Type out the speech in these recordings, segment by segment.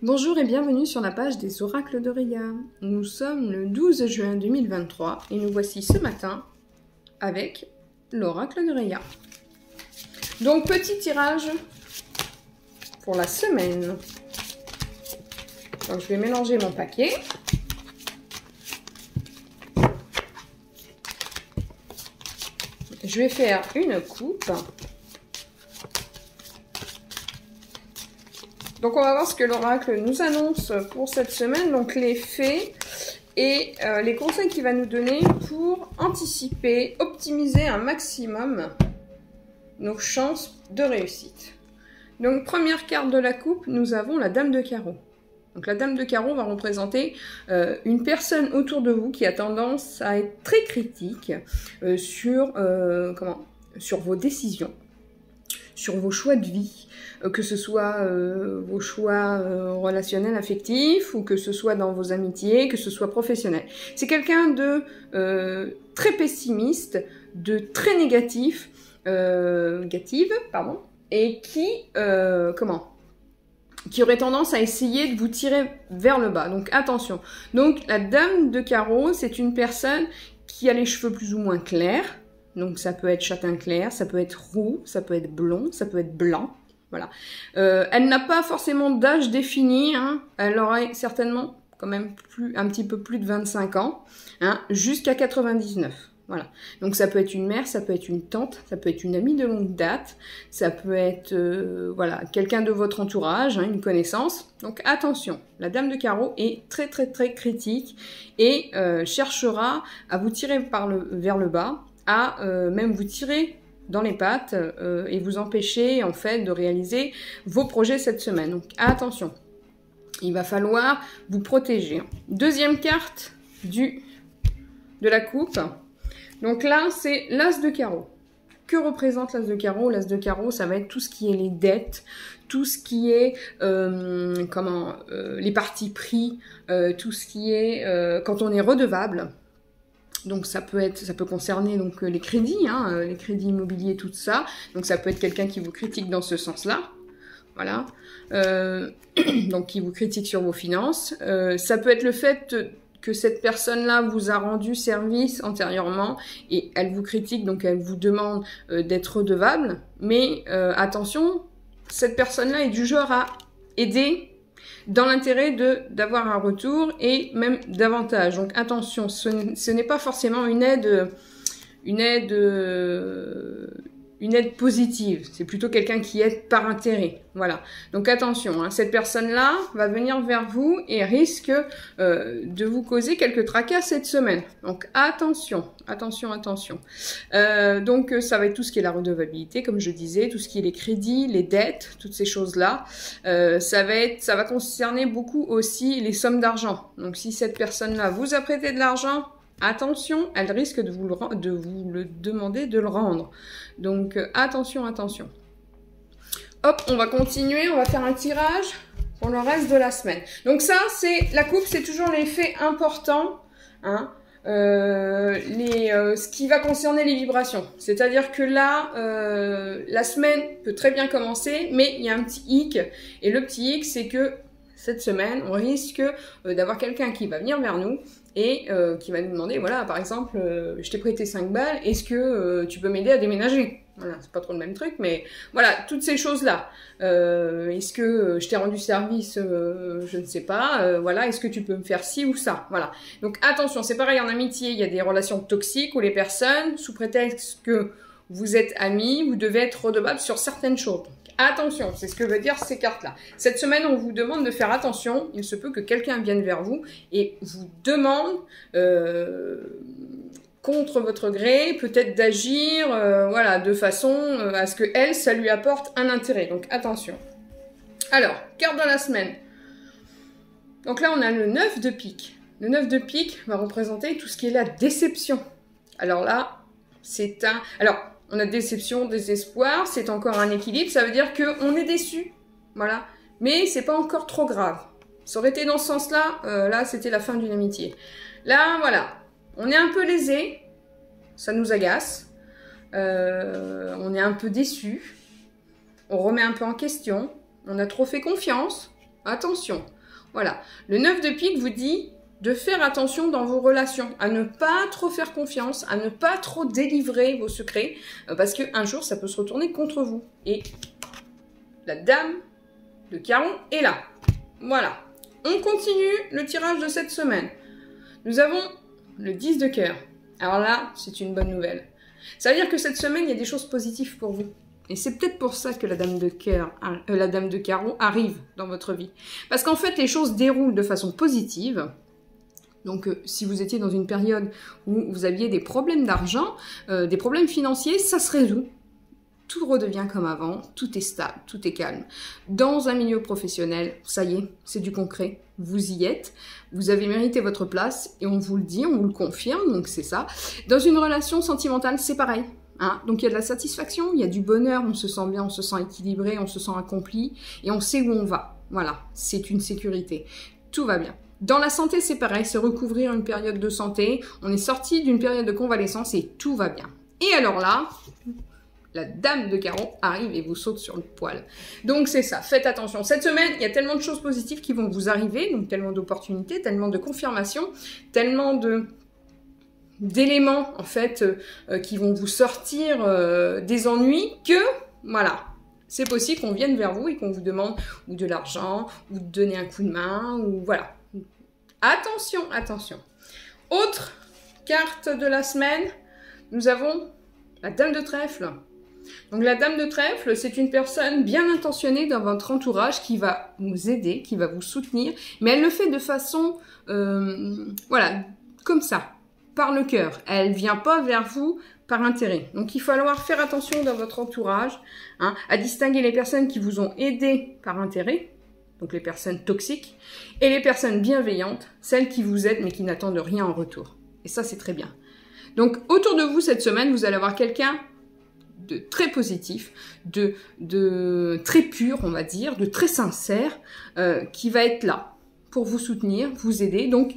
Bonjour et bienvenue sur la page des oracles de Rhea. Nous sommes le 12 juin 2023 et nous voici ce matin avec l'oracle de Rhea. Donc petit tirage pour la semaine. Donc je vais mélanger mon paquet. Je vais faire une coupe. Donc on va voir ce que l'oracle nous annonce pour cette semaine, donc les faits et les conseils qu'il va nous donner pour anticiper, optimiser un maximum nos chances de réussite. Donc première carte de la coupe, nous avons la Dame de Carreau. Donc la Dame de Carreau va représenter une personne autour de vous qui a tendance à être très critique sur vos décisions, sur vos choix de vie. Que ce soit vos choix relationnels, affectifs, ou que ce soit dans vos amitiés, que ce soit professionnel. C'est quelqu'un de très pessimiste, de très négatif, et qui aurait tendance à essayer de vous tirer vers le bas. Donc attention. Donc la Dame de Carreau, c'est une personne qui a les cheveux plus ou moins clairs. Donc ça peut être châtain clair, ça peut être roux, ça peut être blond, ça peut être blanc. Voilà. Elle n'a pas forcément d'âge défini, hein. Elle aurait certainement quand même un petit peu plus de 25 ans, hein, jusqu'à 99. Voilà. Donc ça peut être une mère, ça peut être une tante, ça peut être une amie de longue date, ça peut être voilà, quelqu'un de votre entourage, hein, une connaissance. Donc attention, la Dame de Carreau est très très très critique et cherchera à vous tirer vers le bas, à même vous tirer dans les pattes et vous empêcher en fait de réaliser vos projets cette semaine. Donc attention, il va falloir vous protéger. Deuxième carte de la coupe. Donc là, c'est l'As de Carreau. Que représente l'As de Carreau? L'As de Carreau, ça va être tout ce qui est les dettes, tout ce qui est les partis pris, tout ce qui est quand on est redevable. Donc ça peut concerner donc les crédits, hein, les crédits immobiliers, tout ça. Donc ça peut être quelqu'un qui vous critique dans ce sens-là, voilà. Donc qui vous critique sur vos finances. Ça peut être le fait que cette personne-là vous a rendu service antérieurement et elle vous critique, donc elle vous demande d'être redevable. Mais attention, cette personne-là est du genre à aider dans l'intérêt d'avoir un retour et même davantage. Donc attention, ce n'est pas forcément une aide positive. C'est plutôt quelqu'un qui aide par intérêt. Voilà. Donc attention, hein, cette personne-là va venir vers vous et risque de vous causer quelques tracas cette semaine. Donc attention, attention, attention. Donc ça va être tout ce qui est la redevabilité, comme je disais, tout ce qui est les crédits, les dettes, toutes ces choses-là. Ça va concerner beaucoup aussi les sommes d'argent. Donc si cette personne-là vous a prêté de l'argent, attention, elle risque de vous le demander de le rendre. Donc attention, attention. Hop, on va continuer, on va faire un tirage pour le reste de la semaine. Donc ça, c'est la coupe, c'est toujours les faits importants, hein, ce qui va concerner les vibrations. C'est-à-dire que là, la semaine peut très bien commencer, mais il y a un petit hic. Et le petit hic, c'est que cette semaine, on risque d'avoir quelqu'un qui va venir vers nous et qui va nous demander, voilà, par exemple, je t'ai prêté 5 balles, est-ce que tu peux m'aider à déménager? Voilà, c'est pas trop le même truc, mais voilà, toutes ces choses-là. Est-ce que je t'ai rendu service? Je ne sais pas. Voilà, est-ce que tu peux me faire ci ou ça? Voilà. Donc attention, c'est pareil en amitié, il y a des relations toxiques où les personnes, sous prétexte que vous êtes amis, vous devez être redevable sur certaines choses. Attention, c'est ce que veut dire ces cartes-là. Cette semaine, on vous demande de faire attention. Il se peut que quelqu'un vienne vers vous et vous demande, contre votre gré, peut-être d'agir, voilà, de façon à ce que elle, ça lui apporte un intérêt. Donc attention. Alors, carte de la semaine. Donc là, on a le 9 de pique. Le 9 de pique va représenter tout ce qui est la déception. Alors là, on a déception, désespoir, c'est encore un équilibre, ça veut dire qu'on est déçu, voilà. Mais c'est pas encore trop grave. Ça aurait été dans ce sens-là, là c'était la fin d'une amitié. Là, voilà, on est un peu lésé, ça nous agace, on est un peu déçu, on remet un peu en question, on a trop fait confiance, attention. Voilà, le 9 de pique vous dit de faire attention dans vos relations, à ne pas trop faire confiance, à ne pas trop délivrer vos secrets, parce qu'un jour, ça peut se retourner contre vous. Et la dame de carreau est là. Voilà. On continue le tirage de cette semaine. Nous avons le 10 de cœur. Alors là, c'est une bonne nouvelle. Ça veut dire que cette semaine, il y a des choses positives pour vous. Et c'est peut-être pour ça que la dame de cœur, la dame de carreau arrive dans votre vie. Parce qu'en fait, les choses déroulent de façon positive. Donc, si vous étiez dans une période où vous aviez des problèmes d'argent, des problèmes financiers, ça se résout. Tout redevient comme avant, tout est stable, tout est calme. Dans un milieu professionnel, ça y est, c'est du concret. Vous y êtes, vous avez mérité votre place et on vous le dit, on vous le confirme, donc c'est ça. Dans une relation sentimentale, c'est pareil. Hein, donc il y a de la satisfaction, il y a du bonheur, on se sent bien, on se sent équilibré, on se sent accompli et on sait où on va. Voilà, c'est une sécurité. Tout va bien. Dans la santé, c'est pareil, c'est recouvrir une période de santé. On est sorti d'une période de convalescence et tout va bien. Et alors là, la dame de carreau arrive et vous saute sur le poil. Donc c'est ça, faites attention. Cette semaine, il y a tellement de choses positives qui vont vous arriver, donc tellement d'opportunités, tellement de confirmations, tellement d'éléments en fait qui vont vous sortir des ennuis que voilà, c'est possible qu'on vienne vers vous et qu'on vous demande ou de l'argent ou de donner un coup de main ou voilà. Attention, attention. Autre carte de la semaine, nous avons la dame de trèfle. Donc la dame de trèfle, c'est une personne bien intentionnée dans votre entourage qui va vous aider, qui va vous soutenir, mais elle le fait de façon voilà, comme ça. Par le cœur. Elle vient pas vers vous par intérêt. Donc, il va falloir faire attention dans votre entourage hein, à distinguer les personnes qui vous ont aidé par intérêt, donc les personnes toxiques, et les personnes bienveillantes, celles qui vous aident mais qui n'attendent rien en retour. Et ça, c'est très bien. Donc, autour de vous, cette semaine, vous allez avoir quelqu'un de très positif, de très pur, on va dire, de très sincère, qui va être là pour vous soutenir, vous aider. Donc,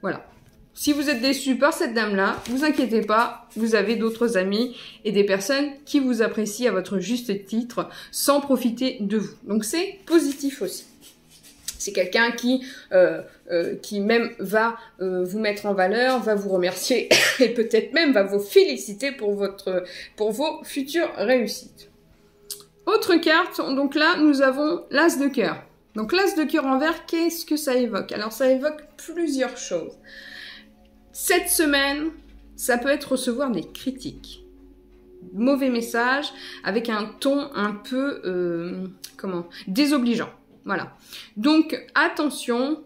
voilà. Si vous êtes déçu par cette dame-là, vous inquiétez pas, vous avez d'autres amis et des personnes qui vous apprécient à votre juste titre sans profiter de vous. Donc c'est positif aussi. C'est quelqu'un qui même va vous mettre en valeur, va vous remercier et peut-être même va vous féliciter pour vos futures réussites. Autre carte, donc là nous avons l'As de cœur. Donc l'As de cœur en vert, qu'est-ce que ça évoque? Alors ça évoque plusieurs choses. Cette semaine, ça peut être recevoir des critiques, mauvais messages, avec un ton un peu, désobligeant. Voilà. Donc, attention,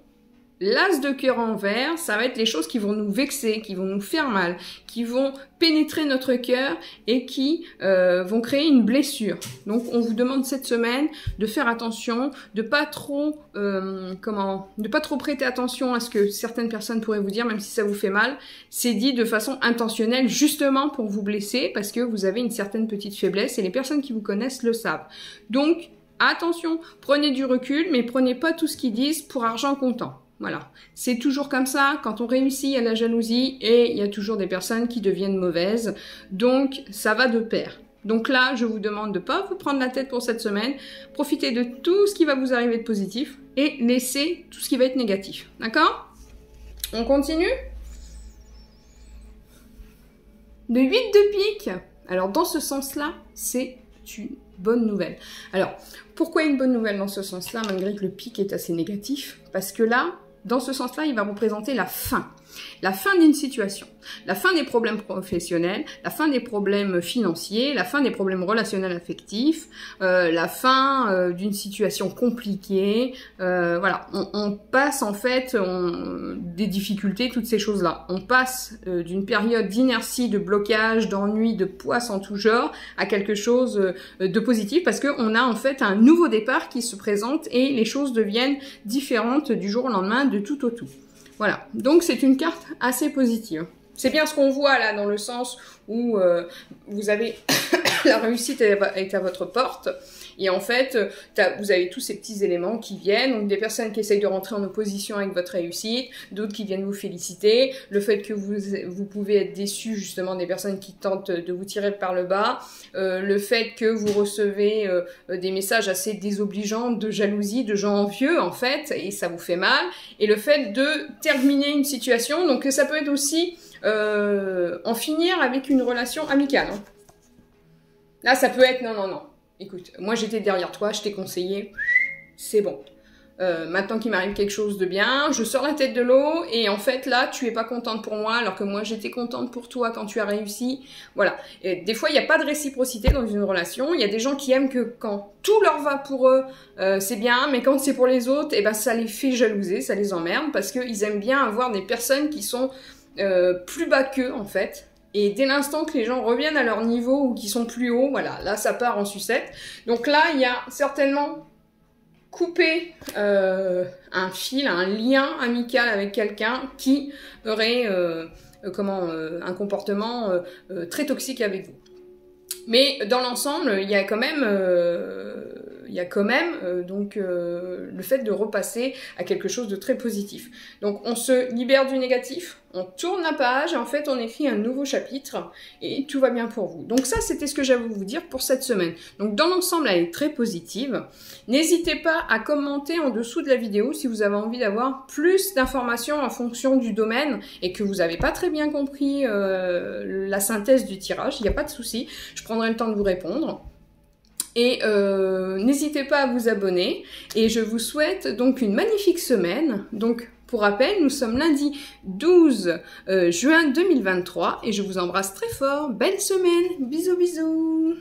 l'As de cœur en vert, ça va être les choses qui vont nous vexer, qui vont nous faire mal, qui vont pénétrer notre cœur et qui vont créer une blessure. Donc, on vous demande cette semaine de faire attention, de pas trop, de pas trop prêter attention à ce que certaines personnes pourraient vous dire, même si ça vous fait mal. C'est dit de façon intentionnelle, justement pour vous blesser, parce que vous avez une certaine petite faiblesse et les personnes qui vous connaissent le savent. Donc, attention, prenez du recul, mais prenez pas tout ce qu'ils disent pour argent comptant. Voilà, c'est toujours comme ça, quand on réussit, il y a la jalousie et il y a toujours des personnes qui deviennent mauvaises, donc ça va de pair. Donc là, je vous demande de ne pas vous prendre la tête pour cette semaine, profitez de tout ce qui va vous arriver de positif et laissez tout ce qui va être négatif, d'accord? On continue? Le 8 de pique, alors dans ce sens-là, c'est une bonne nouvelle. Alors, pourquoi une bonne nouvelle dans ce sens-là, malgré que le pique est assez négatif? Parce que là, dans ce sens-là, il va représenter la fin d'une situation, la fin des problèmes professionnels, la fin des problèmes financiers, la fin des problèmes relationnels affectifs, la fin d'une situation compliquée. Voilà, on passe en fait des difficultés, toutes ces choses-là. On passe d'une période d'inertie, de blocage, d'ennui, de poisse en tout genre, à quelque chose de positif parce qu'on a en fait un nouveau départ qui se présente et les choses deviennent différentes du jour au lendemain, de tout au tout. Voilà, donc c'est une carte assez positive. C'est bien ce qu'on voit là dans le sens où vous avez la réussite est à votre porte. Et en fait, vous avez tous ces petits éléments qui viennent, donc des personnes qui essayent de rentrer en opposition avec votre réussite, d'autres qui viennent vous féliciter, le fait que vous pouvez être déçu justement des personnes qui tentent de vous tirer par le bas, le fait que vous recevez des messages assez désobligeants de jalousie, de gens envieux en fait, et ça vous fait mal, et le fait de terminer une situation, donc ça peut être aussi en finir avec une relation amicale. Hein. Là, ça peut être non. Écoute, moi j'étais derrière toi, je t'ai conseillé, c'est bon. Maintenant qu'il m'arrive quelque chose de bien, je sors la tête de l'eau et en fait là, tu es pas contente pour moi alors que moi j'étais contente pour toi quand tu as réussi. Voilà. Et des fois, il n'y a pas de réciprocité dans une relation. Il y a des gens qui aiment que quand tout leur va pour eux, c'est bien, mais quand c'est pour les autres, eh ben ça les fait jalouser, ça les emmerde parce qu'ils aiment bien avoir des personnes qui sont plus bas qu'eux en fait. Et dès l'instant que les gens reviennent à leur niveau ou qui sont plus hauts, voilà, là ça part en sucette. Donc là, il y a certainement coupé un fil, un lien amical avec quelqu'un qui aurait un comportement très toxique avec vous. Mais dans l'ensemble, il y a quand même, le fait de repasser à quelque chose de très positif. Donc on se libère du négatif, on tourne la page et en fait on écrit un nouveau chapitre et tout va bien pour vous. Donc ça c'était ce que j'avais à vous dire pour cette semaine. Donc dans l'ensemble elle est très positive. N'hésitez pas à commenter en dessous de la vidéo si vous avez envie d'avoir plus d'informations en fonction du domaine et que vous n'avez pas très bien compris la synthèse du tirage, il n'y a pas de souci, je prendrai le temps de vous répondre. Et n'hésitez pas à vous abonner et je vous souhaite donc une magnifique semaine. Donc pour rappel, nous sommes lundi 12 juin 2023 et je vous embrasse très fort. Belle semaine, bisous bisous.